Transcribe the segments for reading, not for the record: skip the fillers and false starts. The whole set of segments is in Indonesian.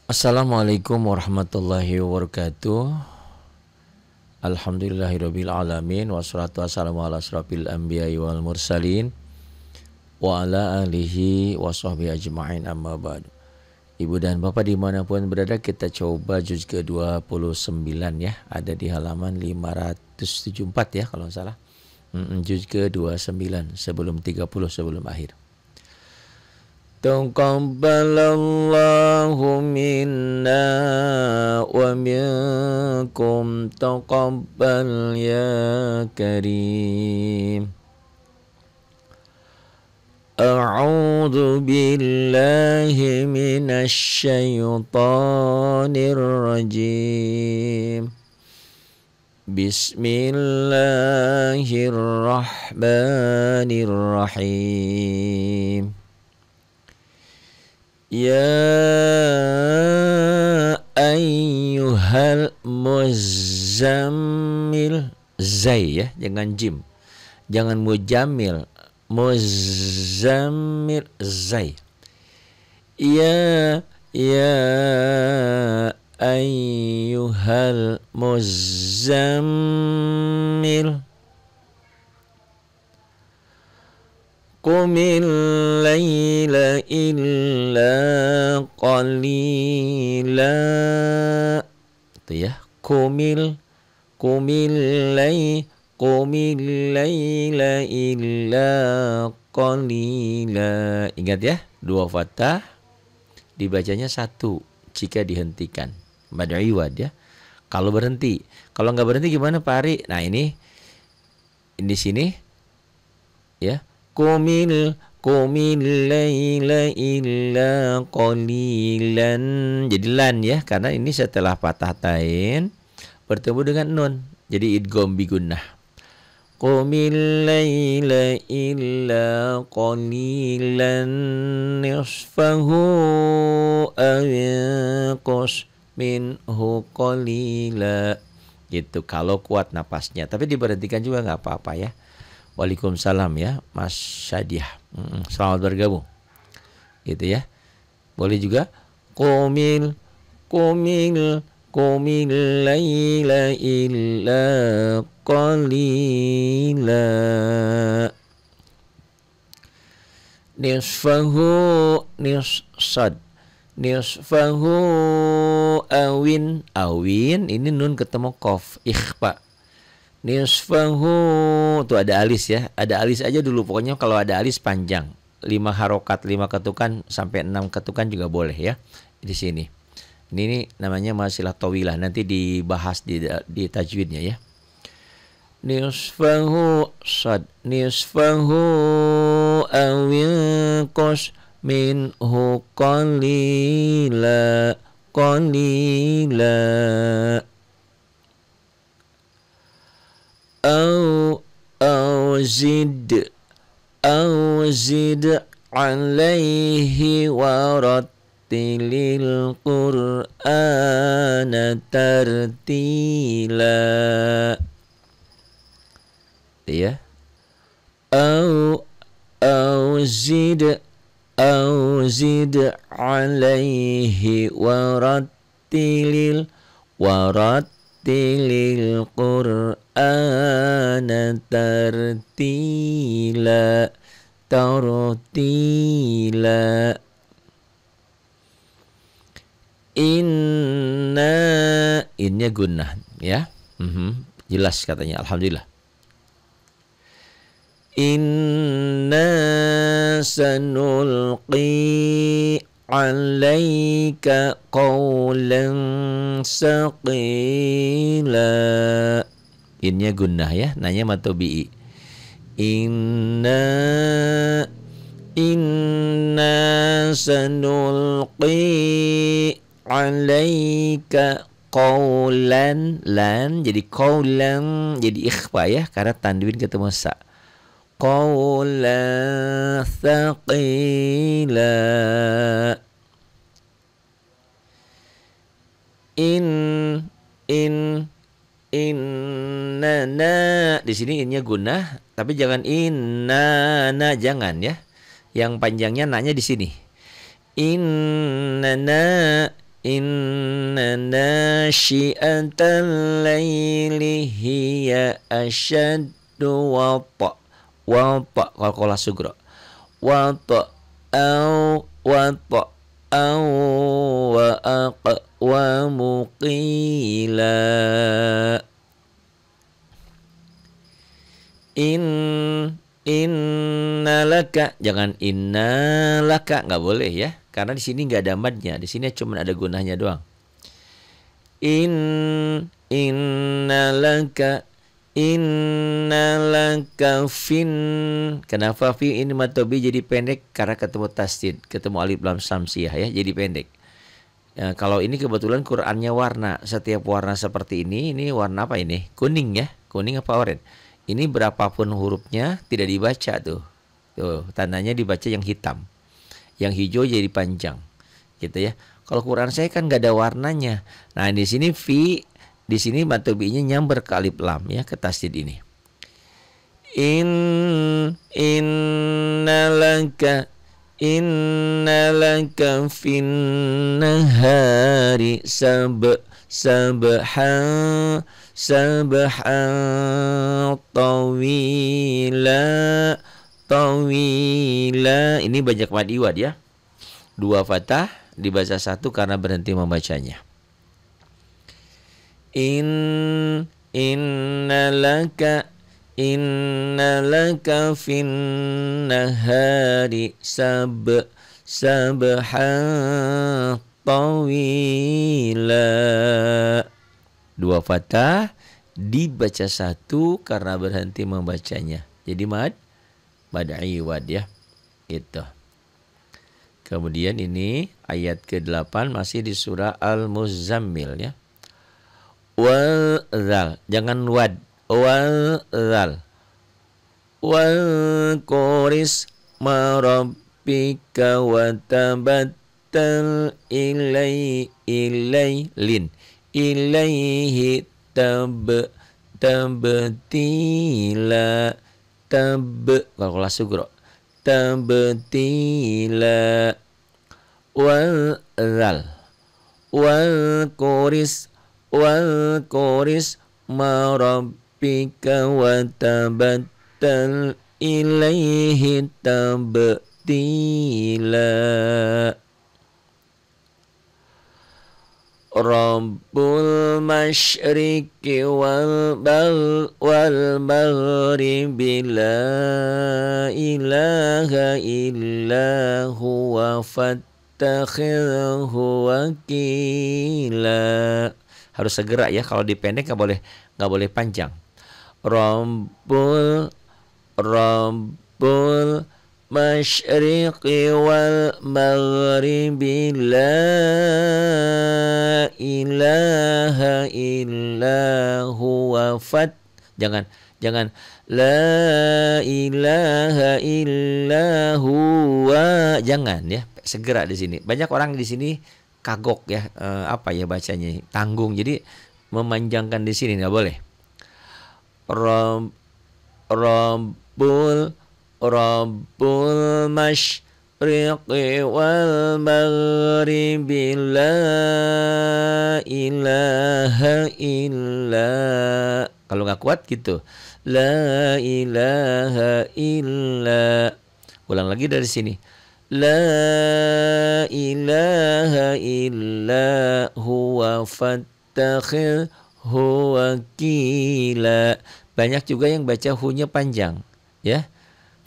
Assalamualaikum warahmatullahi wabarakatuh. Alhamdulillahirabbil alamin wassalatu wassalamu ala asrofil anbiya'i wal mursalin wa ala alihi washabbihi ajma'in amma ba'du. Ibu dan Bapak dimanapun berada, kita coba juz ke-29 ya. Ada di halaman 574 ya kalau salah. Juz ke-29 sebelum 30 sebelum akhir. Taqabbalallahu minna wa minkum taqabbal ya karim. A'udzu billahi minasy syaithanir rajim. Bismillahirrahmanirrahim. Ya ayyuhal muzammil, zai ya, jangan jim, jangan mujamil, muzammil zai. Ya ayyuhal muzammil, qumil laila illa qalila. Itu ya, qumil laila illa qalila. Ingat ya, dua fathah dibacanya satu jika dihentikan. Mad iwad ya. Kalau berhenti, kalau nggak berhenti gimana Pak Ari? Nah ini di sini ya. Qumil laila illa qalilan. Jadi lan ya, karena ini setelah patah tain bertemu dengan nun. Jadi idgham bi gunnah. Qumil laila illa qalilan nisfahu aw yanqus minhu qalila. Gitu kalau kuat napasnya. Tapi diberhentikan juga nggak apa-apa ya. Waalaikumsalam ya Mas Syadiah. Selamat bergabung. Gitu ya. Boleh juga qumil laila illa qalila nisfahu awin ini nun ketemu qaf ikhfa. Nisfahu tuh ada alis ya, ada alis aja dulu pokoknya. Kalau ada alis panjang 5 harokat 5 ketukan sampai 6 ketukan juga boleh ya di sini. Ini namanya masilah tawilah, nanti dibahas di tajwidnya ya. Nisfahu awin qos minhu qalila Au zid alaihi warattilil qur'ana tartila. Ya. Au zid alaihi warattilil qur'ana tartila. Innya gunnah ya. Jelas katanya, alhamdulillah. Inna sanulqi alaika qawlan saqila. Innya gunnah ya, nanya matobi'i. Inna sanulqi alaika qawlan, lan jadi qawlan jadi ikhfa ya, karena tanwin ketemu sa. Qawlan thaqila. Innana di sini innya gunnah, tapi jangan innana, jangan ya. Yang panjangnya nanya di sini. Innana inna nasyi'atal laili hiya asyaddu wata qalqalah sugra wata au wa aqwamu qila innalaka, jangan innalaka, nggak boleh ya, karena di sini nggak ada madnya, di sini cuma ada gunahnya doang. Innalaka fin, kenapa fi ini matobi jadi pendek? Karena ketemu tasdid, ketemu alif lam samsiah ya, jadi pendek. Ya, kalau ini kebetulan Qur'annya warna, setiap warna seperti ini warna apa ini? Kuning ya, kuning apa oranye? Ini berapapun hurufnya tidak dibaca tuh. Tuh, tandanya dibaca yang hitam. Yang hijau jadi panjang. Gitu ya. Kalau Quran saya kan nggak ada warnanya. Nah, di sini fi, di sini matobinya nyamber ke alif lam ya, ke tasdid ini. Innalaka fin nahari sabhan tawila. Ini banyak mad iwad ya. 2 fathah dibaca 1 karena berhenti membacanya. Innalaka fin nahari sabhan tawila. 2 fathah dibaca 1 karena berhenti membacanya. Jadi mad iwad ya. Itu. Kemudian ini ayat ke-8 masih di surah Al-Muzammil ya. Wal zal, jangan wad. Wal zal. Wal quris marabbika wa tabattal ilaihi tabtila kalau sugro tabtila wal zal wal quris marabbika wa tabattal ilaihi tabtila. Rabbul masyriqi wal maghribi la ilaha illa huwa fattakhidhu wakila. Harus segera ya, kalau dipendek nggak boleh panjang. Rabbul masyriqi wal maghribi la ilaha illa huwa jangan la ilaha illa huwa, jangan ya, segera di sini. Banyak orang di sini kagok ya, apa ya bacanya, tanggung, jadi memanjangkan di sini nggak boleh. Rabbul masyriqi wal maghribi la ilaha illa. Kalau nggak kuat gitu, la ilaha illa. Ulang lagi dari sini, la ilaha illa huwa fattakhidhu wakila. Banyak juga yang baca hu-nya panjang ya.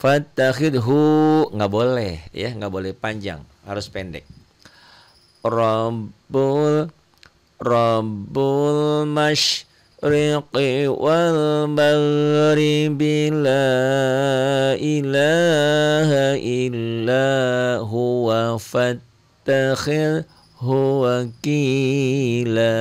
Fattakhidhu nggak boleh ya, nggak boleh panjang, harus pendek. Rabbul masyriqi wal maghribi la ilaha illa huwa fattakhidhu wakila.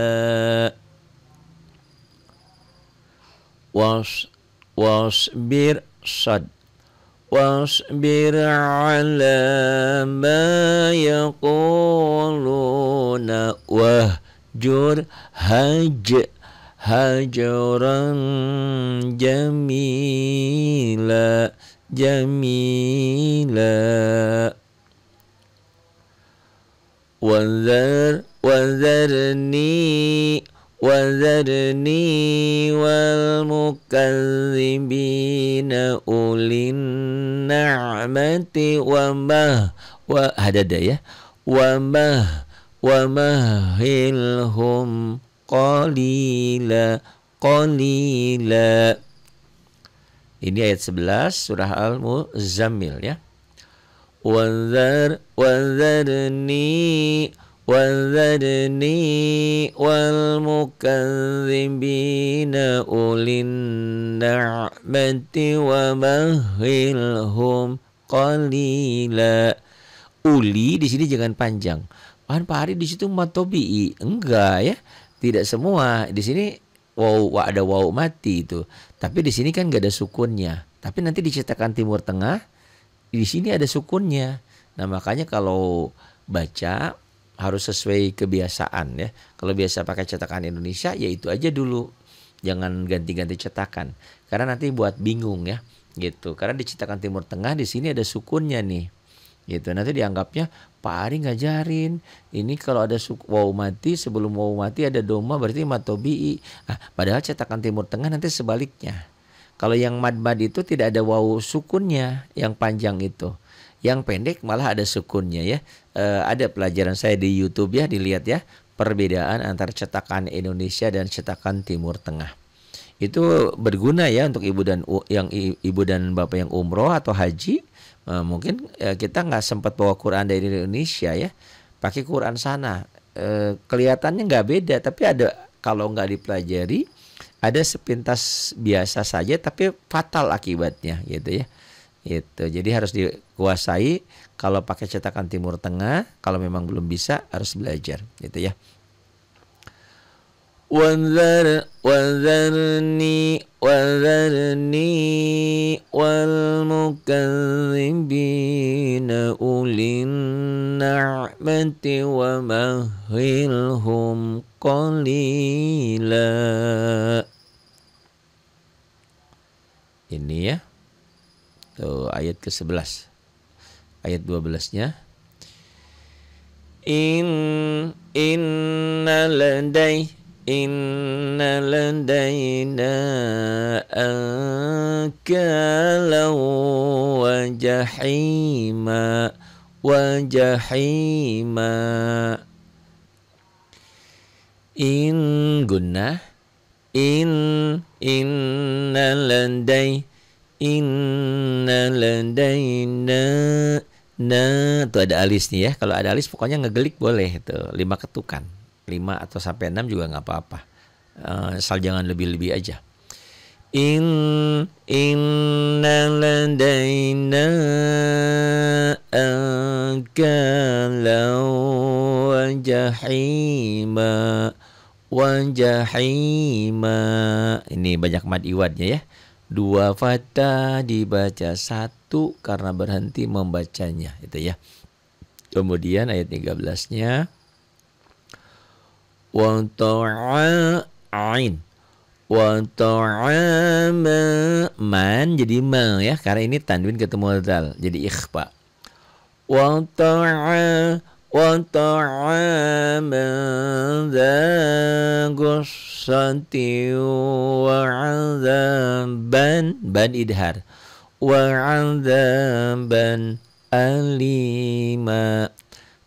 Wasbir ala ma yaquluna wahjur hajaran jamila. Wazar wadzarni wal mukazzibina ulin na'mati wa hadada ya wa mahilhum qalila. Ini ayat 11 surah Al-Muzammil ya. Wadzarni wal mukazzibina ulin na'mati wa mahilhum qalila. Uli di sini jangan panjang. Pak Hari di situ matobi'i. Enggak ya. Tidak semua. Di sini ada waw mati itu. Tapi di sini kan enggak ada sukunnya. Tapi nanti di cetakan Timur Tengah di sini ada sukunnya. Nah, makanya kalau baca harus sesuai kebiasaan ya. Kalau biasa pakai cetakan Indonesia ya itu aja dulu. Jangan ganti-ganti cetakan. Karena nanti buat bingung ya. Gitu. Karena di cetakan Timur Tengah di sini ada sukunnya nih. Gitu. Nanti dianggapnya Pak Ari ngajarin ini kalau ada waw mati, sebelum waw mati ada doma berarti matobi'i. Padahal cetakan Timur Tengah nanti sebaliknya. Kalau yang mad itu tidak ada waw sukunnya, yang panjang itu. Yang pendek malah ada sukunnya ya. Ada pelajaran saya di YouTube ya, dilihat ya perbedaan antara cetakan Indonesia dan cetakan Timur Tengah. Itu berguna ya untuk ibu dan bapak yang umroh atau haji. Mungkin kita nggak sempat bawa Quran dari Indonesia ya, pakai Quran sana. Kelihatannya nggak beda, tapi ada kalau nggak dipelajari ada sepintas biasa saja, tapi fatal akibatnya gitu ya. Itu jadi harus dikuasai. Kalau pakai cetakan Timur Tengah, kalau memang belum bisa harus belajar gitu ya. Wadzarni wal mukazzibina ulin na'mati wa mahilhum qalila. Ini ya. Tuh ayat ke-11. Ayat 12-nya. Inna ladaina ankalan wa jahima inna ladaina tuh ada alis nih ya. Kalau ada alis pokoknya ngegelik boleh tuh 5 ketukan. 5 atau sampai 6 juga nggak apa-apa. Asal jangan lebih-lebih aja. Inna ladaina ankalan wa jahima. Ini banyak mad iwadnya ya. 2 fathah dibaca 1 karena berhenti membacanya itu ya. Kemudian ayat 13-nya wa ta'ain man jadi ma ya, karena ini tanwin ketemu dal jadi ikhfa. Wa ta'aman dza gussati wa 'adzaban ban idhar wa 'adzaban alima.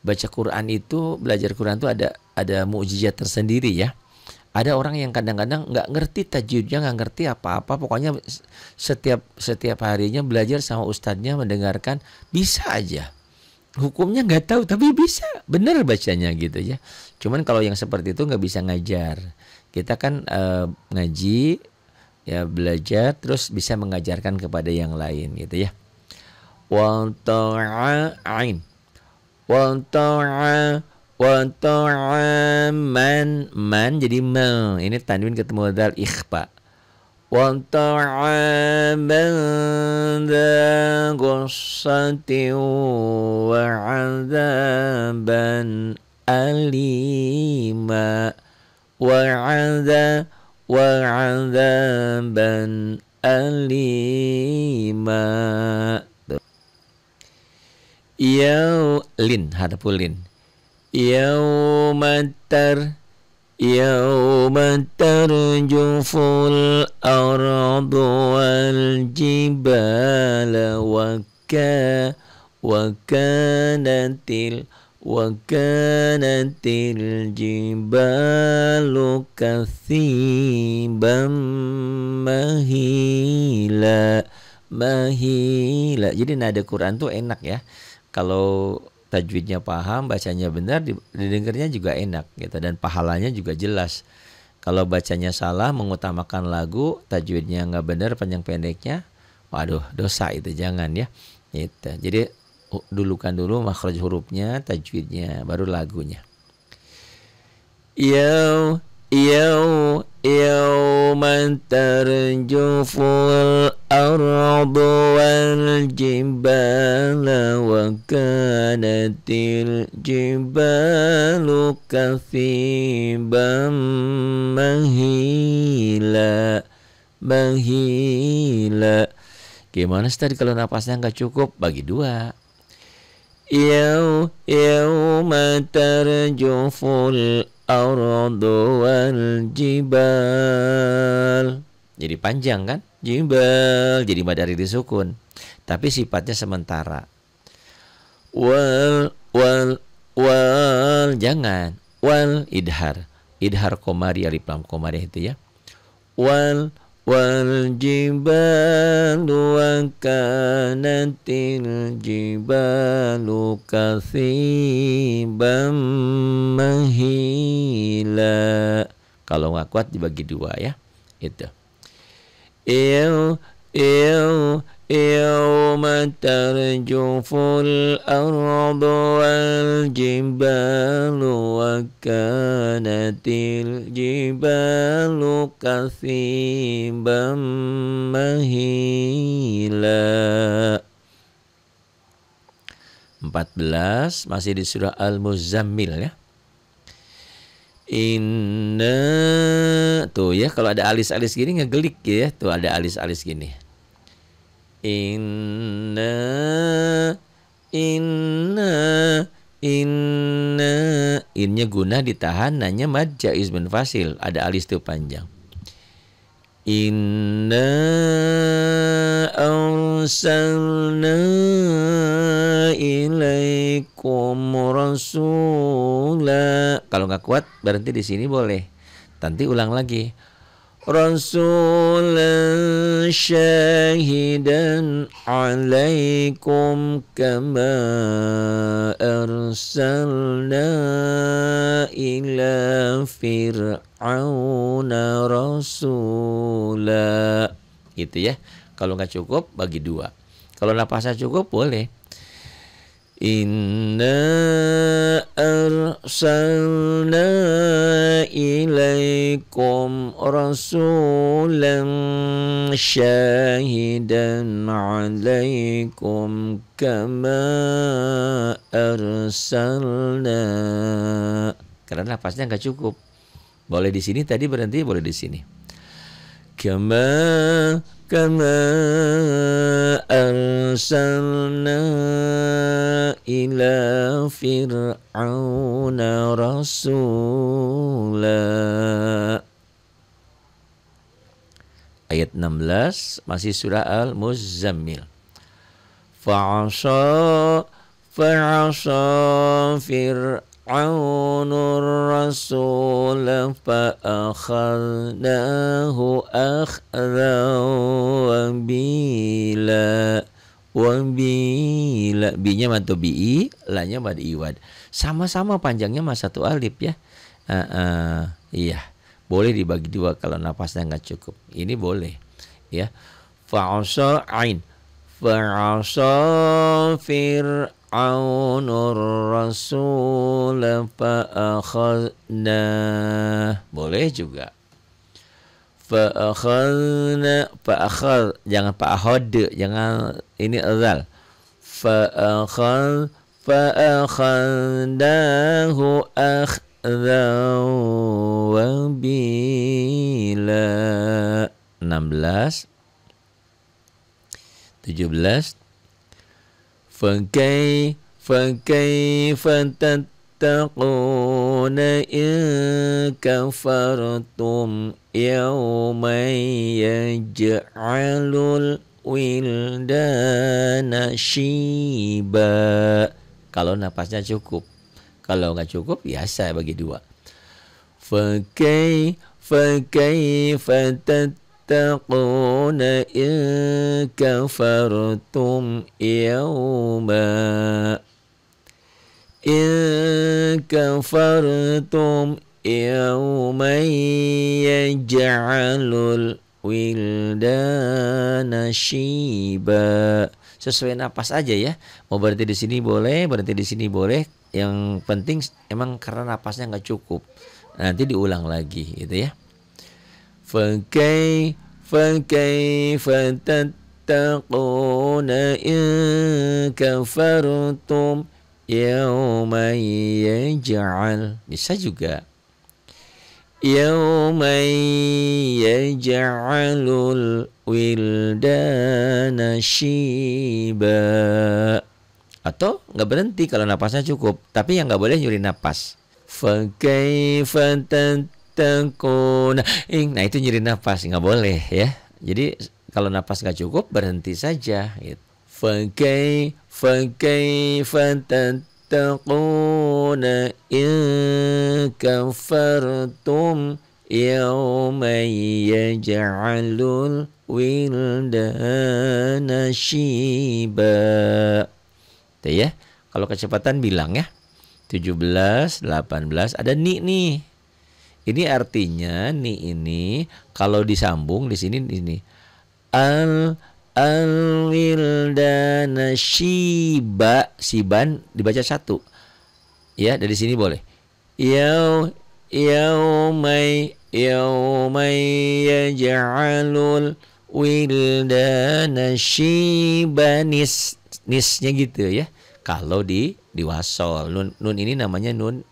Baca Quran itu, belajar Quran itu ada mukjizat tersendiri ya. Ada orang yang kadang-kadang nggak ngerti tajwidnya, nggak ngerti apa-apa, pokoknya setiap harinya belajar sama ustadznya, mendengarkan, bisa aja. Hukumnya nggak tahu tapi bisa, bener bacanya gitu ya. Cuman kalau yang seperti itu nggak bisa ngajar. Kita kan ngaji ya, belajar terus bisa mengajarkan kepada yang lain gitu ya. Wa ta'ain wa ta'aman jadi ma, ini tanwin ketemu dal ikhfa. Wa ta'aman dza gussati wa 'adzaban alima wa 'adzaban alima. Yaulin harful lin. Yawma tarjuful ardu wal jibala wakanatil jibalu kathibam mahila. Jadi nada Quran tuh enak ya. Kalau tajwidnya paham, bacanya benar, didengarnya juga enak gitu, dan pahalanya juga jelas. Kalau bacanya salah, mengutamakan lagu, tajwidnya nggak benar, panjang pendeknya, waduh dosa itu, jangan ya. Gitu. Jadi dulukan dulu makhraj hurufnya, tajwidnya, baru lagunya. Yawman tarjuful ardu wal jibala wa kanatil jibalu kathiban mahila. Gimana tadi kalau napasnya nggak cukup? Bagi dua. Yawma tarjuful ardu wal jibal. Jadi panjang kan? Jibal jadi madari disukun. Tapi sifatnya sementara. Wal jangan. Wal idhar komari, alif lam komari itu ya. Wal jibalu wa kanatil jibalu kathibam mahila. Kalau nggak kuat dibagi dua ya. Itu. Yawma tarjuful ardu wal jibalu wa kanatil jibalu kathiban mahila. 14 masih di surah Al-Muzammil ya. Inna, tuh ya, kalau ada alis-alis gini ngegelik ya, tuh ada alis-alis gini. Inna, innya guna ditahan, nanya mad jaiz munfasil, ada alis tuh panjang. Inna arsalna ilaikum rasula. Kalau nggak kuat berhenti di sini boleh. Nanti ulang lagi. Rasulan syahidan alaikum kama arsalna ila fir'auna rasula. Gitu ya. Kalau nggak cukup bagi dua. Kalau napasnya cukup boleh. Inna arsalna ilaikum rasulan syahidan alaikum kama arsalna. Karena napasnya nggak cukup. Boleh di sini tadi berhenti, boleh di sini. Kama arsalna ila fir'auna rasula. Ayat 16 masih surah Al-Muzammil. Fa'asa fir'aunur rasula fa'akhadnahu akhdan wabila. Binya mad bi'i, lanya mad iwad. Sama-sama panjangnya mas satu alif ya. Iya, boleh dibagi dua kalau napasnya nggak cukup. Ini boleh ya. Fa'asa ain, fa'asa fir'aunur rasul fa'akhadna. Boleh juga. Fa'akhadna, jangan fa'akhad, jangan ini azal. Fa'akhadnahu akhdan wabila. 16 17. Fakaifa تتقون إن كفرتم يوما يجعل الwildana shiba. Kalau napasnya cukup. Kalau nggak cukup, biasa bagi dua. Fakaifa tattaquna in kafartum yawma yawman yaj'alul wildana shiba. Sesuai napas aja ya. Mau berhenti di sini boleh, berhenti di sini boleh. Yang penting emang karena napasnya nggak cukup. Nanti diulang lagi gitu ya. Fakaifa tattaquna in kafartum yawman yaj'al. Bisa juga yawman yaj'alul wildana shiba. Atau nggak berhenti kalau napasnya cukup, tapi yang nggak boleh nyuri napas. Fakaifa tattaquna. Nah itu nyuri napas, nggak boleh ya. Jadi kalau napas nggak cukup berhenti saja gitu. Fakaifa tattaquna in kafartum yawman yaj'alul wildana shiba. Tuh ya. Kalau kecepatan bilang ya. 17, 18 ada ni nih. Ini artinya ni ini kalau disambung di sini ini al wildana shiba, siban dibaca satu. Ya, dari sini boleh. Yaumai yaj'alul wildana shibanis. Nisnya gitu ya. Kalau di wasol nun ini namanya nun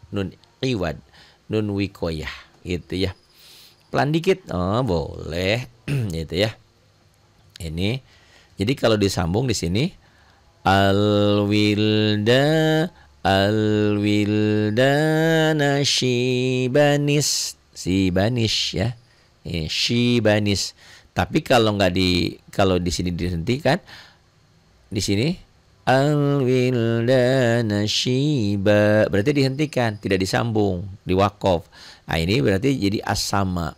iwad, nun wikoyah gitu ya. Pelan dikit, oh boleh gitu ya. Ini jadi kalau disambung di sini al-wildana shibanis ya. Shibanis. Tapi kalau di sini dihentikan di sini al-wildana shiba, berarti dihentikan, tidak disambung, diwakof. Nah ini berarti jadi as-sama.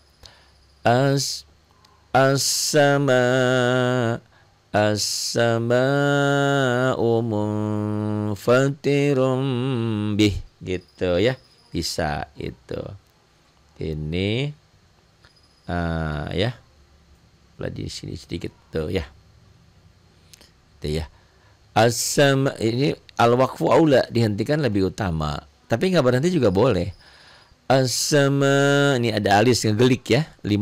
As-sama'u munfatirum bih gitu ya. Bisa itu. Ini ya. Di sini sedikit tuh ya. Ya. Asam ini al-waqfu aula, dihentikan lebih utama. Tapi nggak berhenti juga boleh. Asama ini ada alis ngegelik ya. 5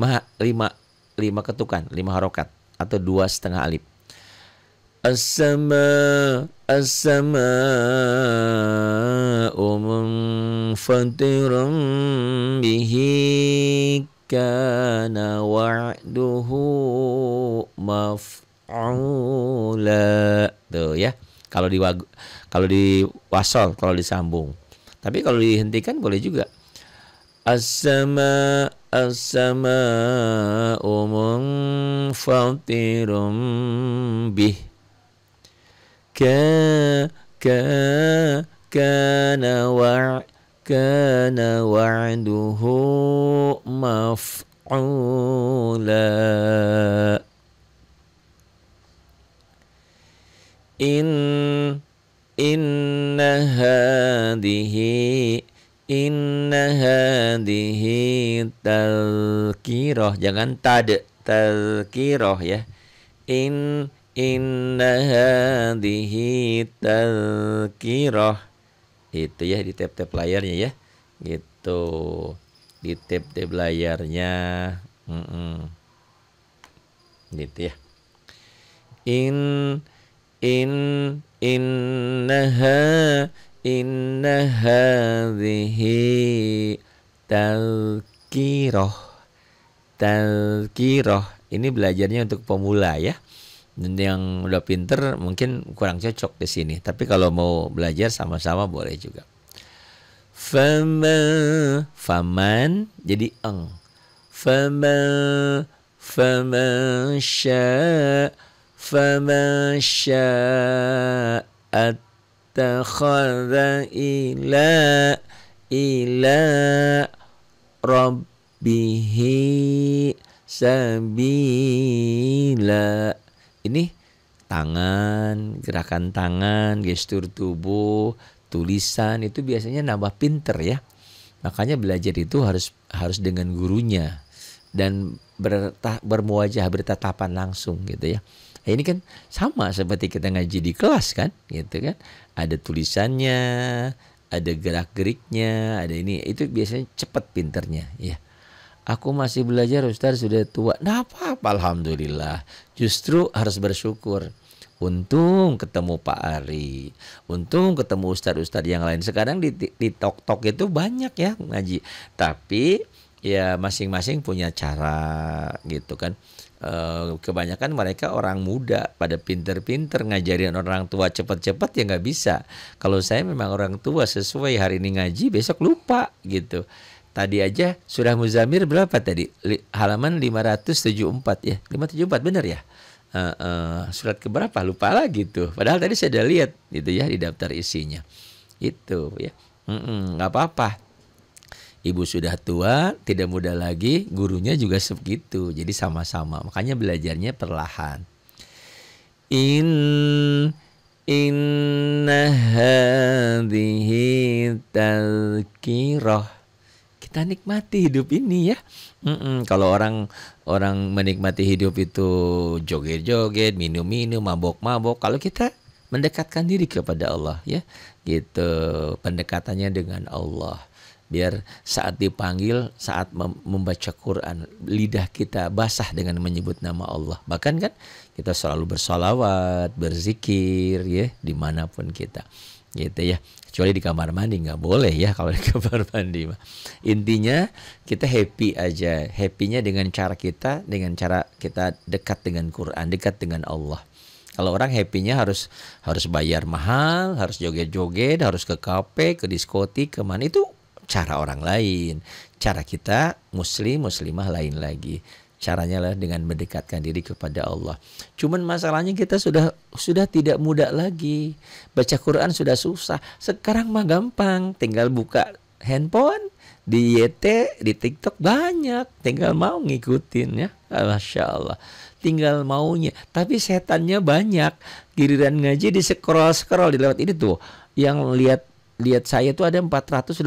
ketukan, 5 harokat atau 2,5 alif. Asama munfatirum bihi kana wa'duhu tuh ya. Kalau di wasol, kalau disambung. Tapi kalau dihentikan boleh juga. As-sama munfatirum bih kana wa'duhu maf'ula. Inna hadhihi tazkirah, jangan tazkirah ya. Inna hadhihi tazkirah. Itu ya, di tab-tab layarnya ya. Gitu. Di tab-tab layarnya. Gitu ya. Inna hadhihi tazkirah. Ini belajarnya untuk pemula ya. Dan yang udah pinter mungkin kurang cocok di sini. Tapi kalau mau belajar sama-sama boleh juga. faman jadi eng. Faman syaa attakhadha ila rabbihi sabila. Ini tangan, gerakan tangan, gestur tubuh, tulisan itu biasanya nambah pinter ya. Makanya belajar itu harus dengan gurunya dan bermuajah, bertatapan langsung gitu ya. Nah, ini kan sama seperti kita ngaji di kelas kan, gitu kan. Ada tulisannya, ada gerak-geriknya, ada ini. Itu biasanya cepat pinternya ya. Aku masih belajar Ustaz, sudah tua. Nah apa-apa, alhamdulillah. Justru harus bersyukur. Untung ketemu Pak Ari, untung ketemu ustadz-ustadz yang lain. Sekarang di tok-tok itu banyak ya ngaji. Tapi ya masing-masing punya cara gitu kan. Kebanyakan mereka orang muda, pada pinter-pinter ngajarin orang tua cepat-cepat ya nggak bisa. Kalau saya memang orang tua, sesuai hari ini ngaji, besok lupa gitu. Tadi aja surah Muzammil berapa tadi? Halaman 574 ya. 574 benar ya? Surat keberapa lupa lagi tuh, padahal tadi saya udah lihat gitu ya di daftar isinya itu ya. Nggak apa-apa, ibu sudah tua, tidak muda lagi, gurunya juga segitu, jadi sama-sama, makanya belajarnya perlahan. Inna hadhihi tazkirah, kita nikmati hidup ini ya. Kalau orang menikmati hidup itu joget-joget, minum-minum, mabok-mabok. Kalau kita mendekatkan diri kepada Allah ya, gitu, pendekatannya dengan Allah. Biar saat dipanggil, saat membaca Quran, lidah kita basah dengan menyebut nama Allah. Bahkan kan kita selalu bersolawat, berzikir ya, dimanapun kita. Gitu ya, kecuali di kamar mandi nggak boleh ya kalau di kamar mandi. Intinya kita happy aja, happynya dengan cara kita dekat dengan Quran, dekat dengan Allah. Kalau orang happynya harus bayar mahal, harus joget-joget, harus ke kafe, ke diskotik, kemana, itu cara orang lain. Cara kita muslimah lain lagi. Caranya lah dengan mendekatkan diri kepada Allah. Cuman masalahnya kita sudah tidak muda lagi. Baca Quran sudah susah. Sekarang mah gampang, tinggal buka handphone, di YT, di TikTok banyak, tinggal mau ngikutin ya. Masya Allah, tinggal maunya. Tapi setannya banyak. Giliran ngaji di scroll di lewat ini tuh. Yang lihat saya tuh ada 488.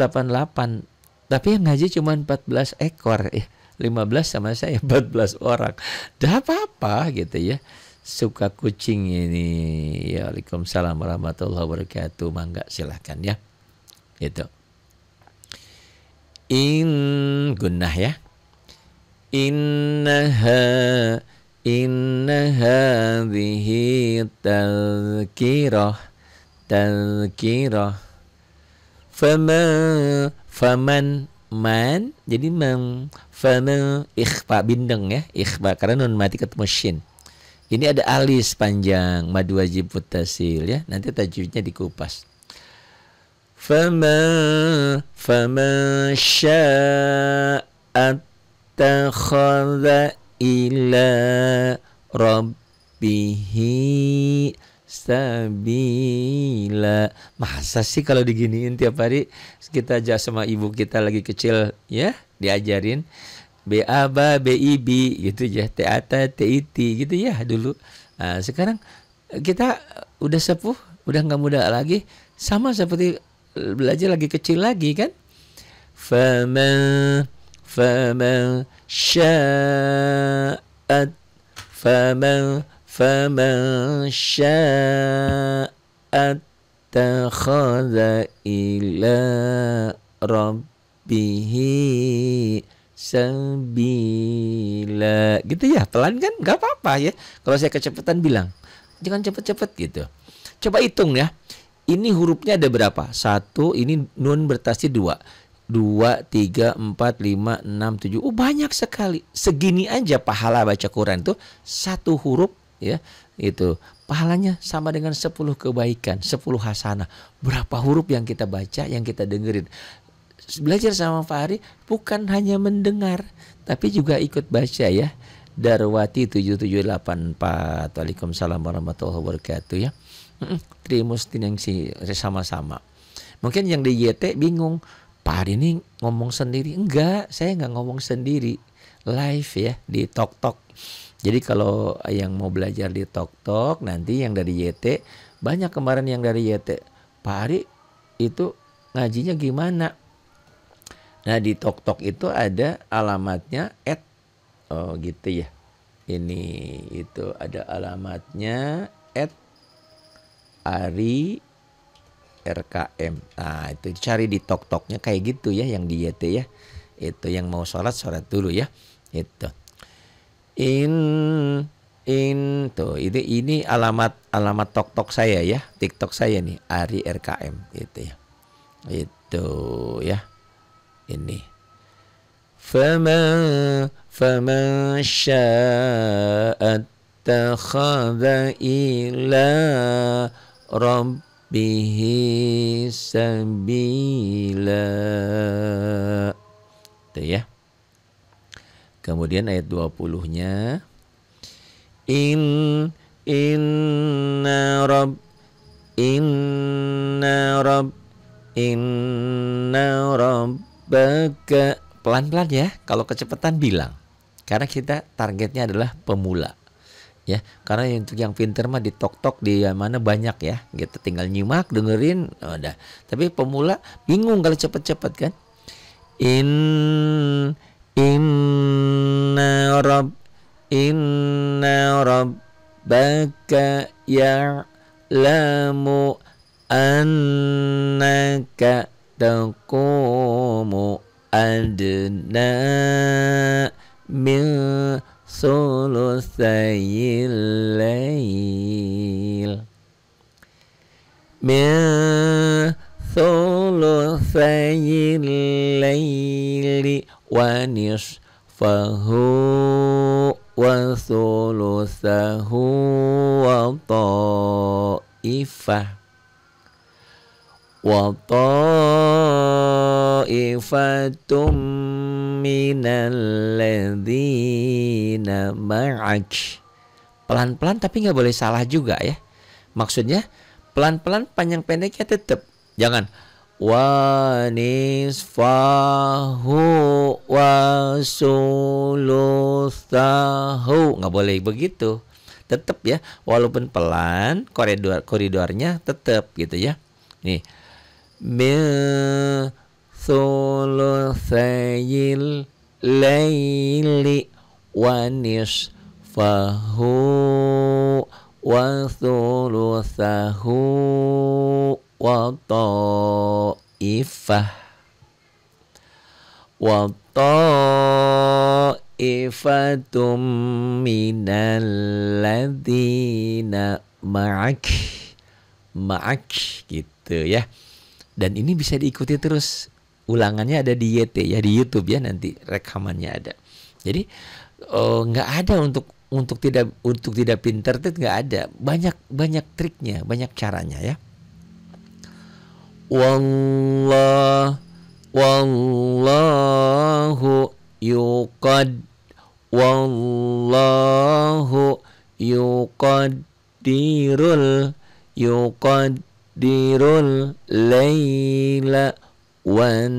Tapi yang ngaji cuma 14 ekor ya. 15 sama saya 14 orang. Dah apa-apa gitu ya. Suka kucing ini. Ya, Waalaikumsalam warahmatullahi wabarakatuh. Mangga silahkan ya. Gitu. Gunnah ya. Inna hadhihi tazkirah. Faman man, jadi faman ikhfa bindeng ya, ikhfa karena nun mati ketemu shin. Ini ada alis panjang, mad wajib muttasil ya. Nanti tajwidnya dikupas. Faman syaa'a takhadha ila rabbihi sabila. Masa sih kalau diginiin tiap hari kita aja sama ibu kita lagi kecil ya, diajarin BABA BIB gitu ya, TATA TIT gitu ya dulu. Nah, sekarang kita udah sepuh, udah nggak muda lagi, sama seperti belajar lagi kecil lagi kan. Faman syaa'a faman syaa'a takhadha ila rabbihi sabila. Gitu ya, pelan kan nggak apa-apa ya. Kalau saya kecepatan bilang jangan cepet-cepet gitu. Coba hitung ya, ini hurufnya ada berapa? 1, ini nun bertasydid 2, 3, 4, 5, 6, 7. Oh banyak sekali. Segini aja pahala baca Quran tuh 1 huruf ya, itu pahalanya sama dengan 10 kebaikan, 10 hasanah. Berapa huruf yang kita baca, yang kita dengerin, belajar sama Fahri bukan hanya mendengar, tapi juga ikut baca ya. Darwati 7784. Waalaikumsalam warahmatullahi wabarakatuh ya. Trimustin yang sama-sama. Mungkin yang di YT bingung, Pak Hari ini ngomong sendiri. Enggak, saya nggak ngomong sendiri. Live ya di Tok. Jadi kalau yang mau belajar di Tok nanti yang dari YT, banyak kemarin yang dari YT. Pak Hari itu ngajinya gimana? Nah di Tok itu ada alamatnya oh gitu ya. Ini itu ada alamatnya @ari RKM. Nah itu cari di Toknya kayak gitu ya yang di YT ya. Itu yang mau sholat dulu ya. Itu. Tuh ini alamat Tok saya ya. TikTok saya nih Ari RKM gitu ya. Itu ya. Ini. Fama sya'a attakhadha ila rabbihi sabila. Itu ya. Kemudian ayat 20-nya inna rabbaka, pelan-pelan ya, kalau kecepatan bilang. Karena kita targetnya adalah pemula. Ya, karena untuk yang pinter mah di Tok di mana banyak ya. Gitu tinggal nyimak, dengerin, udah. Tapi pemula bingung kalau cepet-cepet kan. Inna rabbaka ya'lamu annaka taqumu adna min sulusayil lail wa nisfahu wa thuluthahu wa ta'ifatum minal ladzina ma'ak. Pelan-pelan tapi nggak boleh salah juga ya. Maksudnya pelan-pelan panjang pendeknya tetap. Jangan wa nisfahu wa sulusahu, nggak boleh begitu. Tetap ya, walaupun pelan koridornya tetap gitu ya. Nih min sulusayil laili wa nisfahu wa thuluthahu wa ta'ifatum minal ladzina ma'ak gitu ya. Dan ini bisa diikuti terus, ulangannya ada di YT ya, di YouTube ya, nanti rekamannya ada. Jadi nggak ada untuk tidak pintar itu nggak ada, banyak triknya, banyak caranya ya. Wallahu yuqaddirul laila wan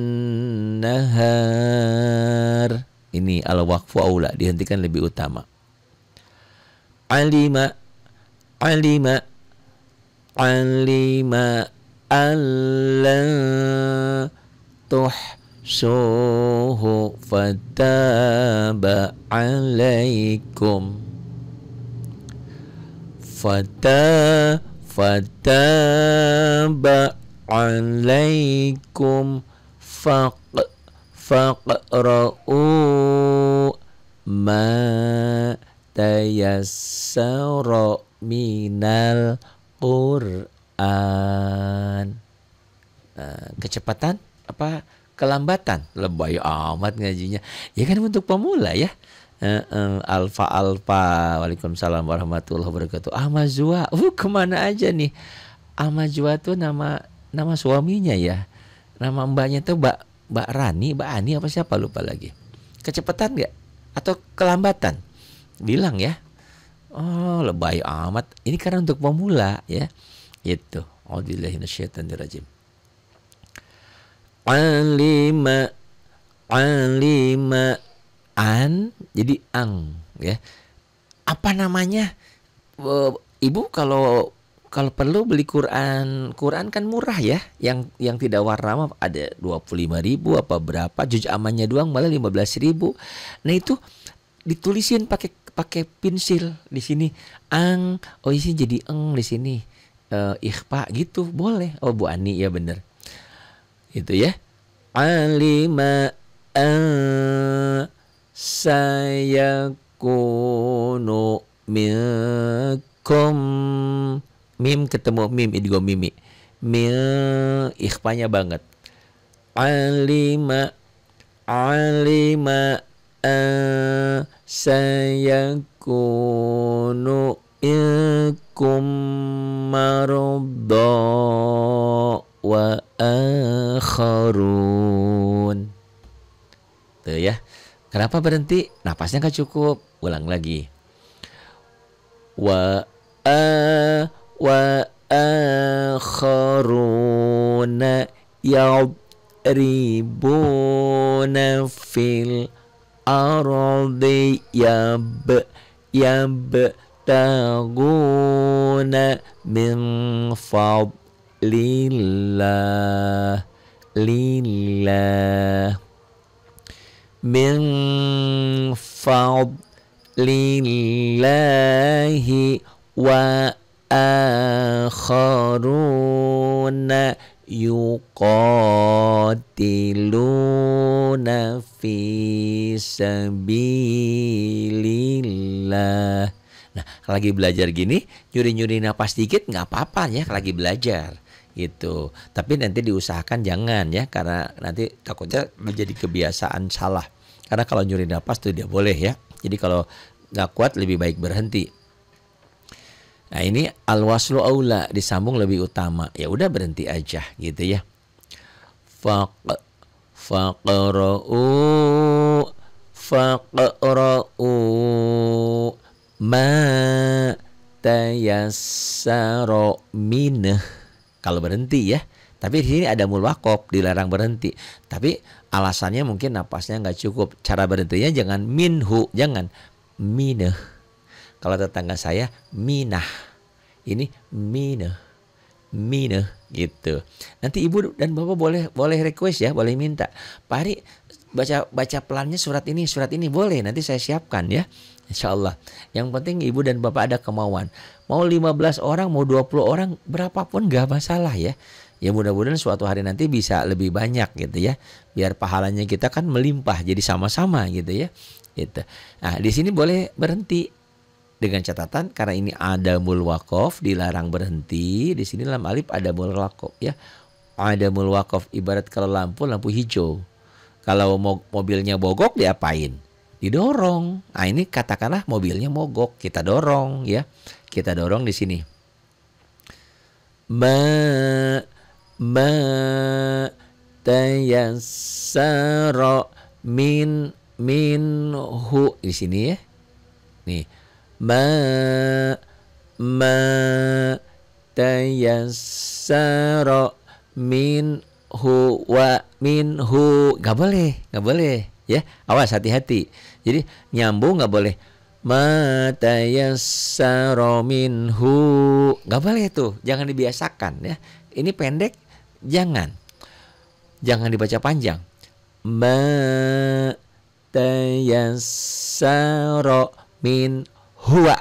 nahar. Ini al-waqfu aula, dihentikan lebih utama. Alima alla tuhsuhu fataba alaikum faqra'u ma tayassara minal Quran. Kecepatan apa kelambatan? Lebay amat ngajinya. Ya kan untuk pemula ya. Alfa. Waalaikumsalam warahmatullahi wabarakatuh. Ahmazwa. Kemana aja nih? Ahmazwa tuh nama suaminya ya. Nama mbaknya tuh Mbak Rani, Mbak Ani apa siapa lupa lagi. Kecepatan nggak? Atau kelambatan? Bilang ya. Oh, lebay amat. Ini karena untuk pemula ya. Itu. A'udzubillahi minasyaitonirrajim. Alima, alima, an jadi ang ya. Apa namanya? Ibu kalau perlu beli Quran kan murah ya. Yang tidak warna mah ada 25.000 apa berapa, juz amannya doang malah 15.000. Nah itu ditulisin pakai pensil di sini ang, oh isi jadi eng di sini. Ikhfa gitu boleh. Oh Bu Ani ya bener. Itu ya. Alima sayakunu minkum, mim ketemu mim idgham mimi, ikhfanya banget. Alima sayakunu minkum maradha wa akharun. Tuh ya. Kenapa berhenti? Napasnya nggak cukup. Ulang lagi. Wa akharuna yadribuna fil ardi yabtaguna min fadlillah min fadlillahi wa akharuna yuqatiluna fi sabilillah. Nah, lagi belajar gini, nyuri-nyuri napas dikit nggak apa-apa ya, lagi belajar gitu. Tapi nanti diusahakan jangan ya, karena nanti takutnya menjadi kebiasaan salah. Karena kalau nyuri napas tuh dia boleh ya. Jadi kalau nggak kuat lebih baik berhenti. Nah ini al-waslu aula, disambung lebih utama. Ya udah berhenti aja gitu ya. Faqra'u ma tayassara minah. Kalau berhenti ya. Tapi di sini ada mul waqaf, dilarang berhenti. Tapi alasannya mungkin napasnya nggak cukup. Cara berhentinya jangan minhu, jangan minah. Kalau tetangga saya minah, ini minah gitu. Nanti ibu dan bapak boleh request ya, boleh minta. Pak Hari baca pelannya surat ini boleh. Nanti saya siapkan ya, insya Allah. Yang penting ibu dan bapak ada kemauan. Mau 15 orang, mau 20 orang, berapapun nggak masalah ya. Ya mudah-mudahan suatu hari nanti bisa lebih banyak gitu ya. Biar pahalanya kita kan melimpah jadi sama-sama gitu ya. Gitu. Nah, di sini boleh berhenti dengan catatan karena ini ada mul waqaf, dilarang berhenti. Di sini lam alif ada mul waqaf ya. Ada mul waqaf ibarat kalau lampu hijau. Kalau mobilnya mogok diapain? Didorong. Nah, ini katakanlah mobilnya mogok, kita dorong ya. Kita dorong di sini. Ma tayassara minhu di sini ya. Nih. Ma tayassara minhu wa minhu. Nggak boleh ya. Awas, hati-hati. Jadi nyambung nggak boleh. Ma tayassara minhu. Nggak boleh tuh. Jangan dibiasakan ya. Ini pendek. Jangan dibaca panjang. Ma tayassara min huwa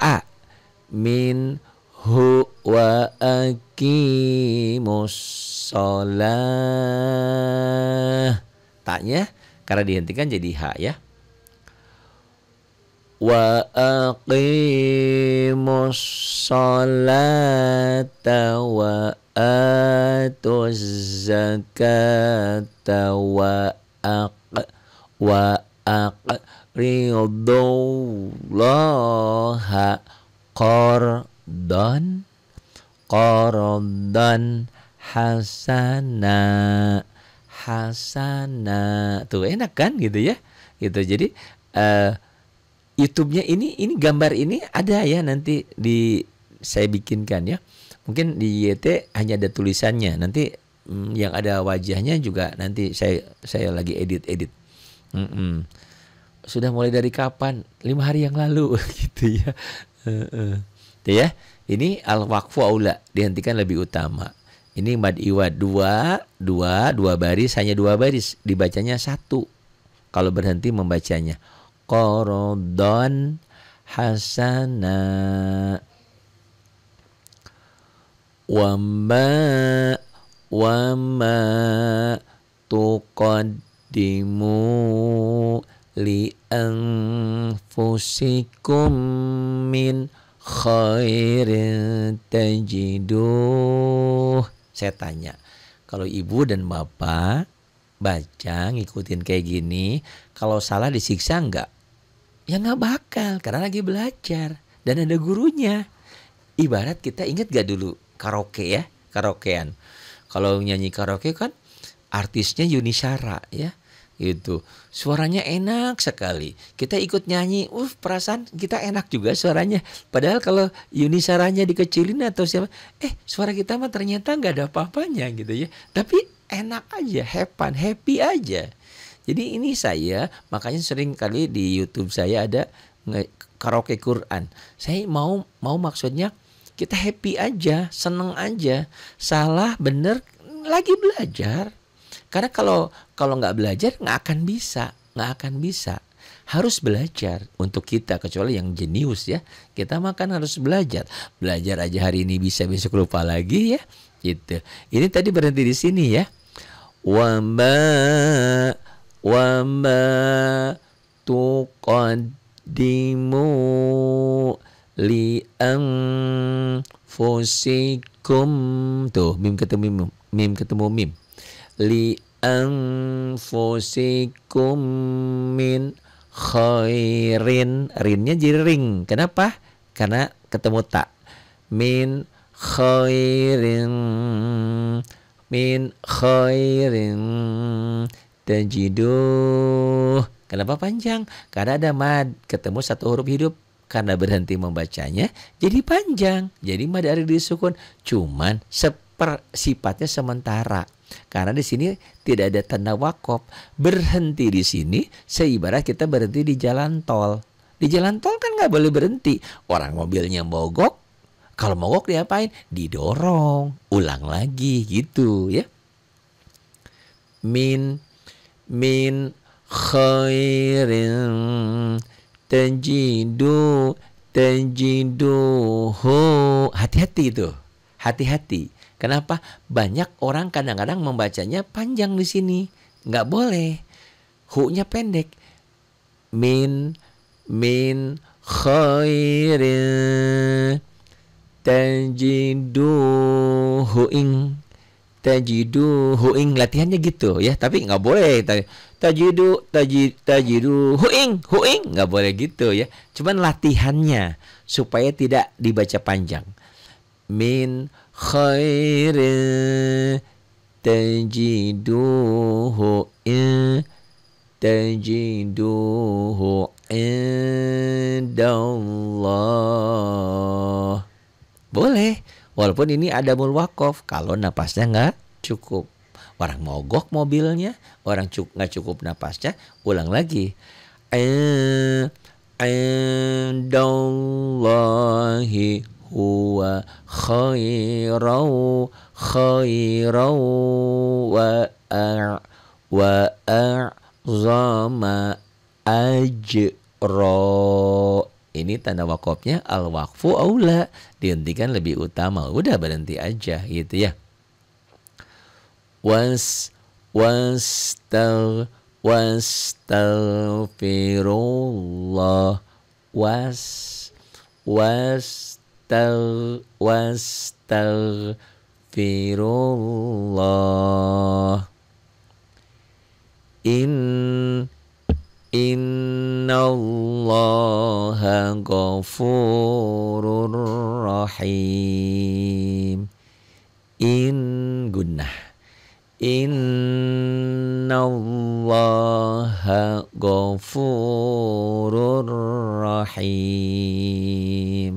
min huwa aqimus shalah. Taknya karena dihentikan jadi ha ya. Wa aqimus sholata wa atuz zakata wa aqridullaha qardan hasana hasana. Tuh enak kan gitu ya. Gitu. Jadi YouTube-nya ini gambar ini ada ya, nanti saya bikinkan ya. Mungkin di YT hanya ada tulisannya. Nanti yang ada wajahnya juga nanti saya lagi edit. Sudah mulai dari kapan? 5 hari yang lalu gitu ya. Tuh ya. Ini al-waqfu aula, dihentikan lebih utama. Ini mad iwad dua baris, hanya 2 baris, dibacanya 1 kalau berhenti membacanya. Qaradon hasana wama tuqaddimu li anfusikum min khairin tajiduh. Saya tanya, kalau ibu dan bapak baca ngikutin kayak gini, kalau salah disiksa enggak? Ya nggak bakal, karena lagi belajar dan ada gurunya. Ibarat kita ingat gak dulu karaoke ya, karaokean. Kalau nyanyi karaoke kan artisnya Yuni Shara ya, itu suaranya enak sekali. Kita ikut nyanyi, perasaan kita enak juga suaranya. Padahal kalau Yuni Sharanya dikecilin atau siapa, suara kita mah ternyata nggak ada apa-apanya gitu ya. Tapi enak aja, happy aja. Jadi ini saya makanya sering kali di YouTube saya ada karaoke Quran. Saya mau maksudnya kita happy aja, seneng aja. Salah bener lagi belajar. Karena kalau nggak belajar nggak akan bisa. Harus belajar untuk kita, kecuali yang jenius ya. Kita makan harus belajar. Belajar aja hari ini bisa, besok lupa lagi ya. Gitu. Ini tadi berhenti di sini ya. Wama tuqaddimu li anfusikum. Tuh mim ketemu mim. Li anfusikum min khairin. Rinnya jadi ring. Kenapa? Karena ketemu tak. Min khairin tajiduh. Kenapa panjang? Karena ada mad, ketemu 1 huruf hidup. Karena berhenti membacanya jadi panjang. Jadi mad ari disukun, cuman sifatnya sementara. Karena di sini tidak ada tanda wakaf. Berhenti di sini seibarat kita berhenti di jalan tol. Di jalan tol kan nggak boleh berhenti. Orang mobilnya mogok, kalau mogok diapain? Didorong, ulang lagi gitu ya. Min khairin tajiduhu. Hati-hati itu. Hati-hati. Kenapa? Banyak orang kadang-kadang membacanya panjang di sini. Nggak boleh. Hu-nya pendek. Min khairin tajiduhu. Latihannya gitu ya. Tapi nggak boleh. Tajiduhu. Nggak boleh gitu ya. Cuman latihannya supaya tidak dibaca panjang. Min khairin tajiduhu indallah. Boleh, walaupun ini ada adamul waqaf kalau napasnya nggak cukup. Orang mogok mobilnya, orang nggak cukup napasnya, ulang lagi. Indallahi huwa khairau wa a'zama ajro. Ini tanda wakafnya al-waqfu aula, dihentikan lebih utama. Udah berhenti aja gitu ya. Wastaghfirullah. Wastaghfirullah. Innallaha ghafurur rahim. Gunnah. Innallaha ghafurur rahim.